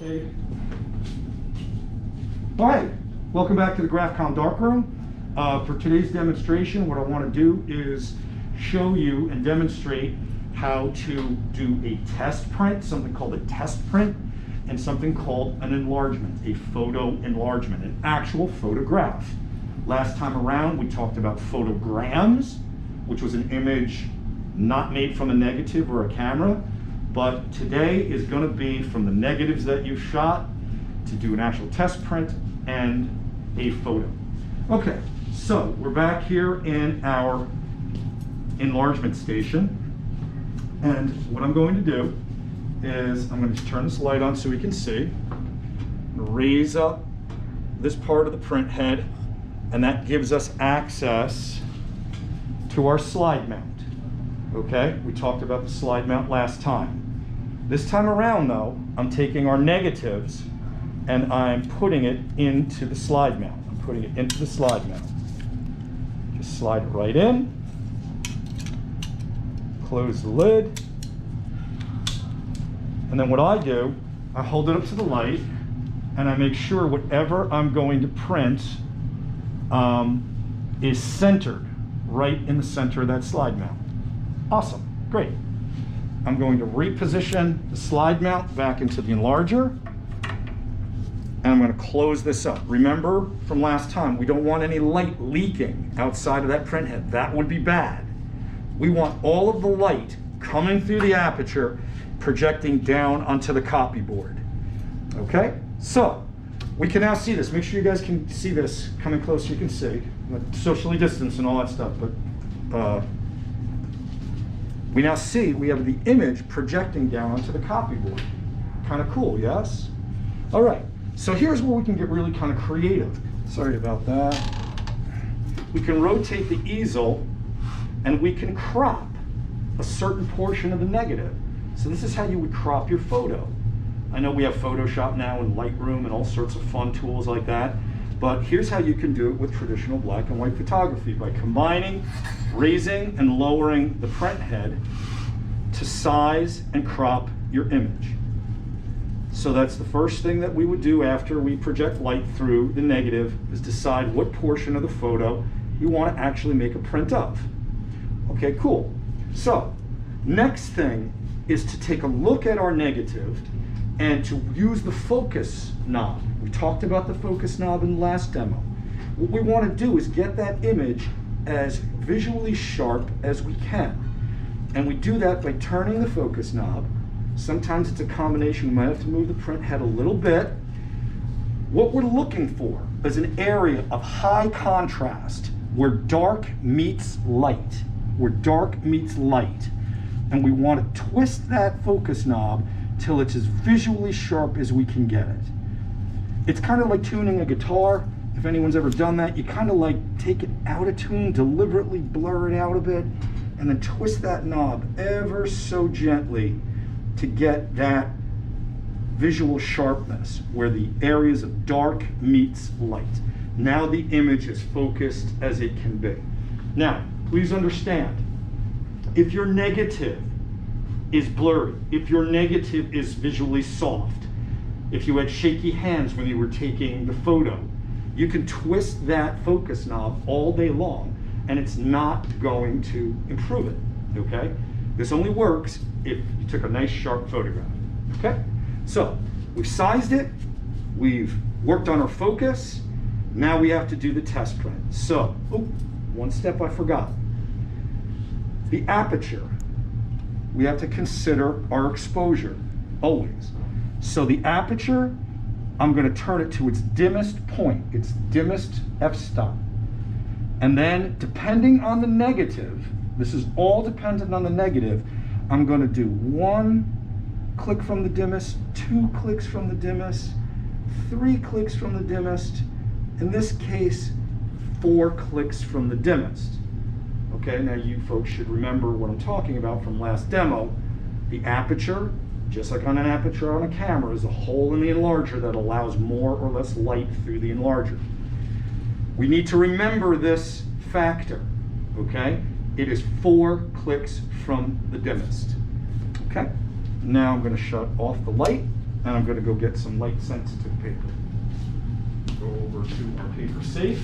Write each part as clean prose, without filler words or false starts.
Okay. All right, welcome back to the GraphCom Darkroom. For today's demonstration, what I want to do is show you and demonstrate how to do a test print, something called a test print, and something called an enlargement, a photo enlargement, an actual photograph. Last time around, we talked about photograms, which was an image not made from a negative or a camera, but today is going to be from the negatives that you shot to do an actual test print and a photo. Okay, so we're back here in our enlargement station, and what I'm going to do is I'm going to turn this light on so we can see, raise up this part of the print head, and that gives us access to our slide mount. Okay, we talked about the slide mount last time. This time around though, I'm taking our negatives and I'm putting it into the slide mount. I'm putting it into the slide mount. Just slide it right in, close the lid, and then what I do, I hold it up to the light and I make sure whatever I'm going to print is centered right in the center of that slide mount. Awesome, great. I'm going to reposition the slide mount back into the enlarger, and I'm going to close this up. Remember from last time, we don't want any light leaking outside of that print head. That would be bad. We want all of the light coming through the aperture, projecting down onto the copy board. Okay, so we can now see this. Make sure you guys can see this. Coming closer, you can see. Socially distanced and all that stuff, but we now see we have the image projecting down onto the copy board. Kind of cool, yes? All right, so here's where we can get really kind of creative. Sorry about that. We can rotate the easel and we can crop a certain portion of the negative. So this is how you would crop your photo. I know we have Photoshop now and Lightroom and all sorts of fun tools like that, but here's how you can do it with traditional black and white photography by combining, raising and lowering the print head to size and crop your image. So that's the first thing that we would do after we project light through the negative, is decide what portion of the photo you want to actually make a print of. Okay, cool. So next thing is to take a look at our negative and to use the focus knob. We talked about the focus knob in the last demo. What we want to do is get that image as visually sharp as we can. And we do that by turning the focus knob. Sometimes it's a combination. We might have to move the print head a little bit. What we're looking for is an area of high contrast where dark meets light, where dark meets light. And we want to twist that focus knob till it's as visually sharp as we can get it. It's kind of like tuning a guitar. If anyone's ever done that, you kind of like take it out of tune, deliberately blur it out a bit, and then twist that knob ever so gently to get that visual sharpness where the areas of dark meets light. Now the image is focused as it can be. Now, please understand, if your negative is blurry, if your negative is visually soft, if you had shaky hands when you were taking the photo, you can twist that focus knob all day long and it's not going to improve it, okay? This only works if you took a nice sharp photograph, okay? So we've sized it, we've worked on our focus, now we have to do the test print. So, one step I forgot. The aperture. We have to consider our exposure, always. So the aperture, I'm going to turn it to its dimmest point, its dimmest f-stop. And then, depending on the negative, this is all dependent on the negative, I'm going to do 1 click from the dimmest, 2 clicks from the dimmest, 3 clicks from the dimmest, in this case, 4 clicks from the dimmest. Okay, now you folks should remember what I'm talking about from last demo. The aperture, just like on an aperture on a camera, is a hole in the enlarger that allows more or less light through the enlarger. We need to remember this factor, okay? It is 4 clicks from the dimmest, okay? Now I'm going to shut off the light And I'm going to go get some light sensitive paper. Go over to our paper safe.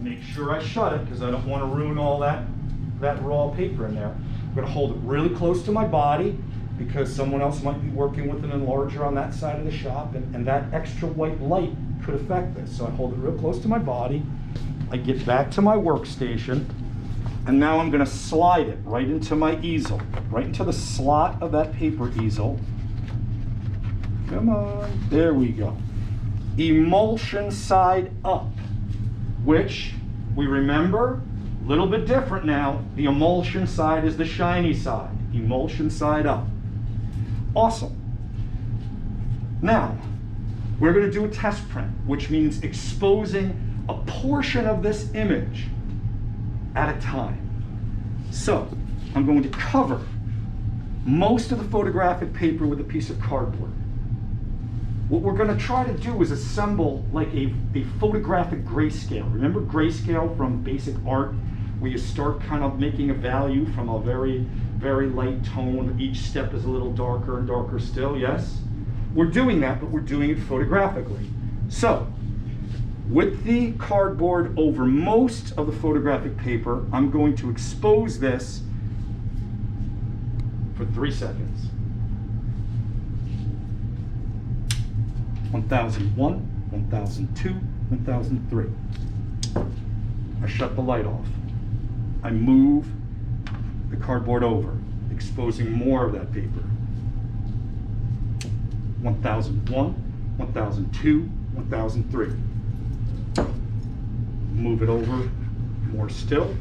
Make sure I shut it because I don't want to ruin all that raw paper in there. I'm going to hold it really close to my body because someone else might be working with an enlarger on that side of the shop, and that extra white light could affect this. So I hold it real close to my body. I get back to my workstation, and now I'm going to slide it right into my easel, right into the slot of that paper easel. Come on, there we go. Emulsion side up, which we remember, a little bit different now. The emulsion side is the shiny side. Emulsion side up. Awesome. Now, we're going to do a test print, which means exposing a portion of this image at a time. So, I'm going to cover most of the photographic paper with a piece of cardboard. What we're going to try to do is assemble like a photographic grayscale. Remember grayscale from basic art, where you start kind of making a value from a very, very light tone. Each step is a little darker and darker still, yes? We're doing that, but we're doing it photographically. So, with the cardboard over most of the photographic paper, I'm going to expose this for 3 seconds. 1001, 1002, 1003. I shut the light off. I move the cardboard over, exposing more of that paper. 1001, 1002, 1003. Move it over, more still.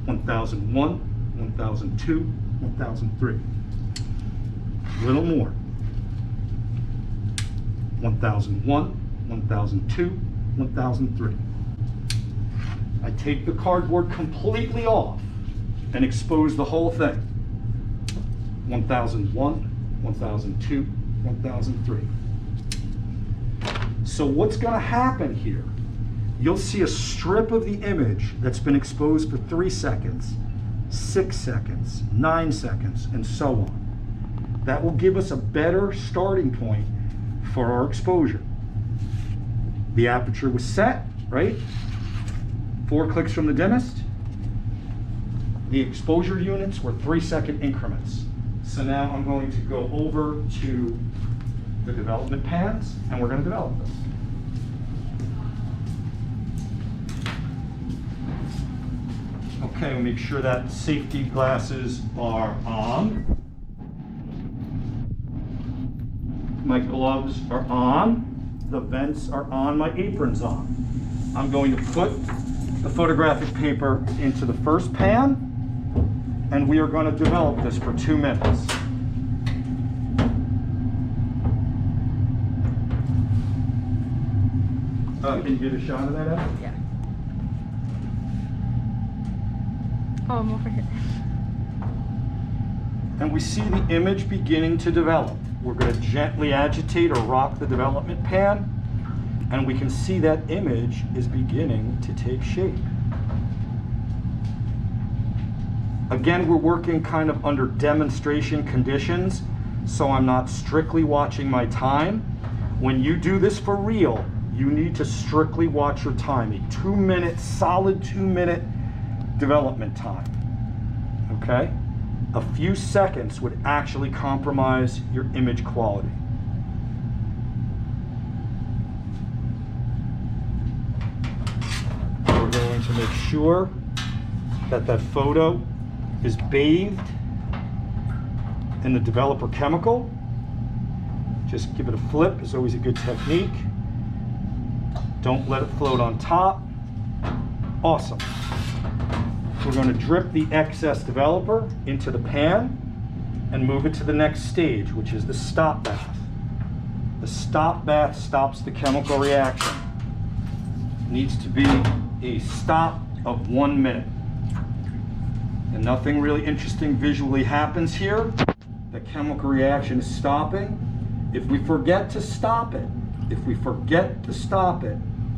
1001, 1002, 1003. A little more. 1001, 1002, 1003. I take the cardboard completely off and expose the whole thing. 1001, 1002, 1003. So what's going to happen here? You'll see a strip of the image that's been exposed for 3 seconds, 6 seconds, 9 seconds, and so on. That will give us a better starting point for our exposure. The aperture was set, right? 4 clicks from the dimmest. The exposure units were 3-second increments. So now I'm going to go over to the development pans, and we're going to develop this. Okay, we'll make sure that safety glasses are on. My gloves are on. The vents are on. My apron's on. I'm going to put the photographic paper into the first pan, and we are going to develop this for 2 minutes. Can you get a shot of that, Ed? Yeah. Oh, I'm over here. And we see the image beginning to develop. We're going to gently agitate or rock the development pan, and we can see that image is beginning to take shape. Again, we're working kind of under demonstration conditions, so I'm not strictly watching my time. When you do this for real, you need to strictly watch your time. A 2-minute, solid 2-minute development time, okay? A few seconds would actually compromise your image quality. We're going to make sure that that photo is bathed in the developer chemical. Just give it a flip is always a good technique. Don't let it float on top. Awesome. We're going to drip the excess developer into the pan and move it to the next stage, which is the stop bath. The stop bath stops the chemical reaction. It needs to be a stop of 1 minute. And nothing really interesting visually happens here. The chemical reaction is stopping. If we forget to stop it,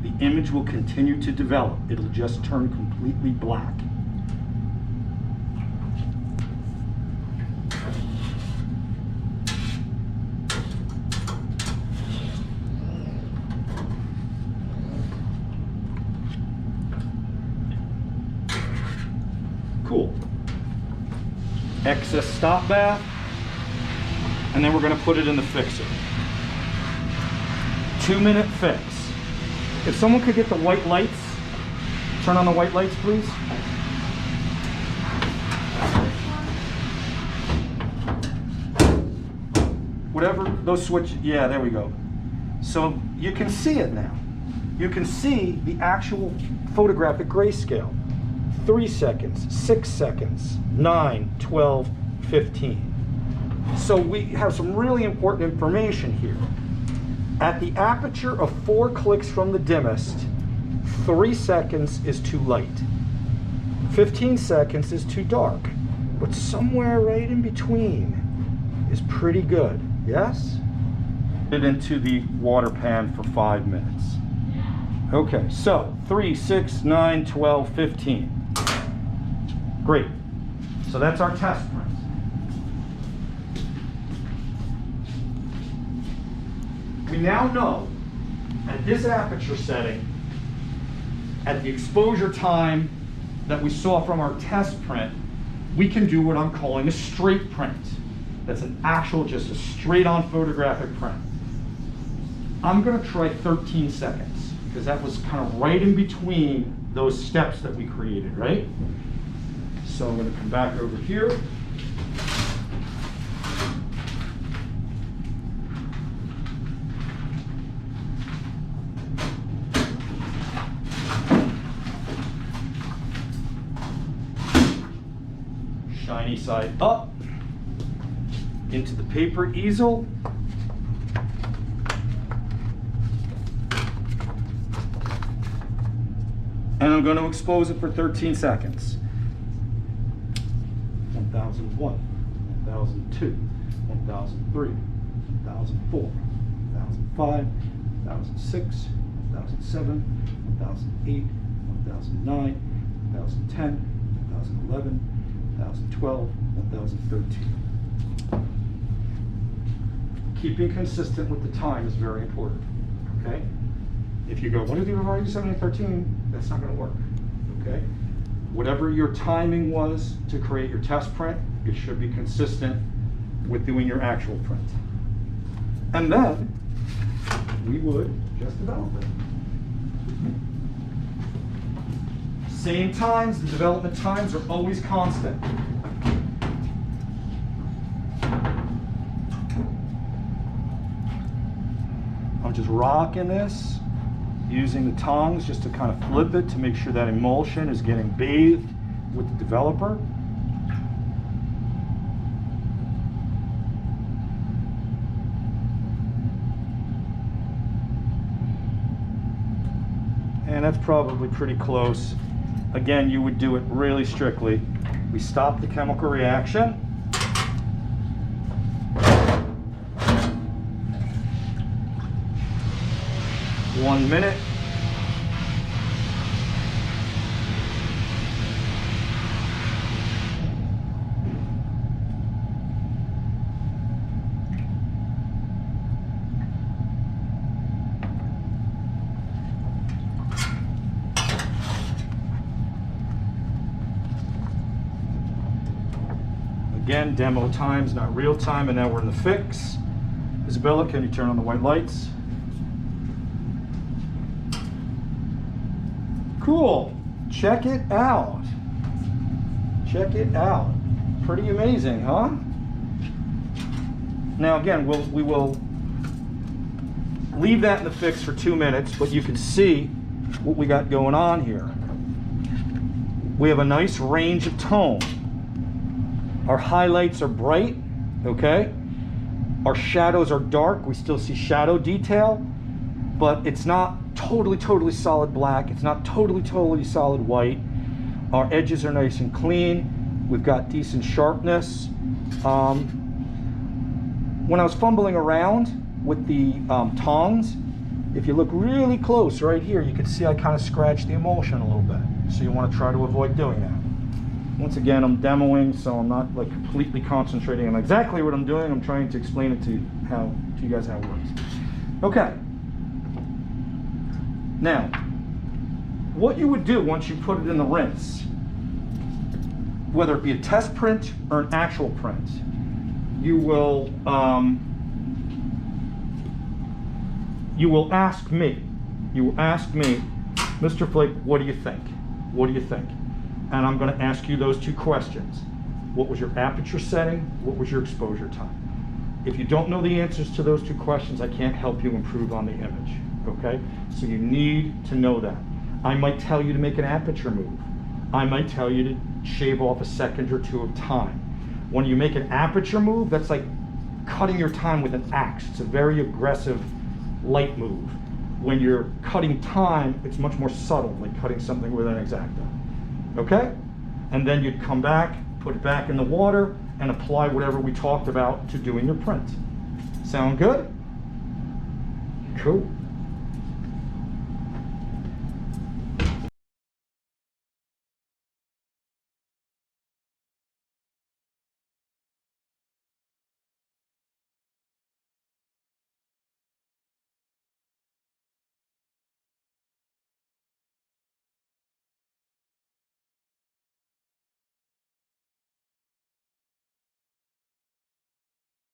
the image will continue to develop. It'll just turn completely black. Cool. Excess stop bath, and then we're going to put it in the fixer. 2-minute fix. If someone could get the white lights, turn on the white lights, please. Whatever those switch, yeah, there we go. So you can see it now. You can see the actual photographic grayscale. 3 seconds, 6 seconds, 9, 12, 15. So we have some really important information here. At the aperture of 4 clicks from the dimmest, 3 seconds is too light. 15 seconds is too dark. But somewhere right in between is pretty good, yes? Put it into the water pan for 5 minutes. Okay, so 3, 6, 9, 12, 15. Great. So that's our test print. We now know at this aperture setting, at the exposure time that we saw from our test print, we can do what I'm calling a straight print. That's an actual, just a straight on photographic print. I'm gonna try 13 seconds because that was kind of right in between those steps that we created, right? So I'm going to come back over here. Shiny side up into the paper easel. And I'm going to expose it for 13 seconds. 1001, 1002, 1003, 1004, 1005, 1006, 1007, 1008, 1009, 1010, 1011, 1012, 1013. Keeping consistent with the time is very important, okay? If you go 1, 2, 3, 4, 5, 6, 7, 8, 13, that's not going to work, okay? Whatever your timing was to create your test print, it should be consistent with doing your actual print. And then we would just develop it. Same times, the development times are always constant. I'm just rocking this, using the tongs just to kind of flip it to make sure that emulsion is getting bathed with the developer. And that's probably pretty close. Again, you would do it really strictly. We stop the chemical reaction. One minute. Again, demo times, not real time, and now we're in the fix. Isabella, can you turn on the white lights? Cool. Check it out. Check it out. Pretty amazing, huh? Now again, we will leave that in the fix for 2 minutes, but you can see what we got going on here. We have a nice range of tone. Our highlights are bright, okay? Our shadows are dark. We still see shadow detail, but it's not totally solid black. It's not totally solid white. Our edges are nice and clean. We've got decent sharpness. When I was fumbling around with the tongs, If you look really close right here, you can see I kind of scratched the emulsion a little bit. So you want to try to avoid doing that. Once again, I'm demoing, so I'm not like completely concentrating on exactly what I'm doing. I'm trying to explain it to you guys how it works. Okay. Now, what you would do once you put it in the rinse, whether it be a test print or an actual print, you will ask me, Mr. Flake, what do you think? What do you think? And I'm going to ask you those two questions. What was your aperture setting? What was your exposure time? If you don't know the answers to those two questions, I can't help you improve on the image, okay? So you need to know that. I might tell you to make an aperture move. I might tell you to shave off a second or two of time. When you make an aperture move, that's like cutting your time with an axe. It's a very aggressive, light move. When you're cutting time, it's much more subtle, like cutting something with an X-Acto. Okay? And then you'd come back, put it back in the water, and apply whatever we talked about to doing your print. Sound good? Cool.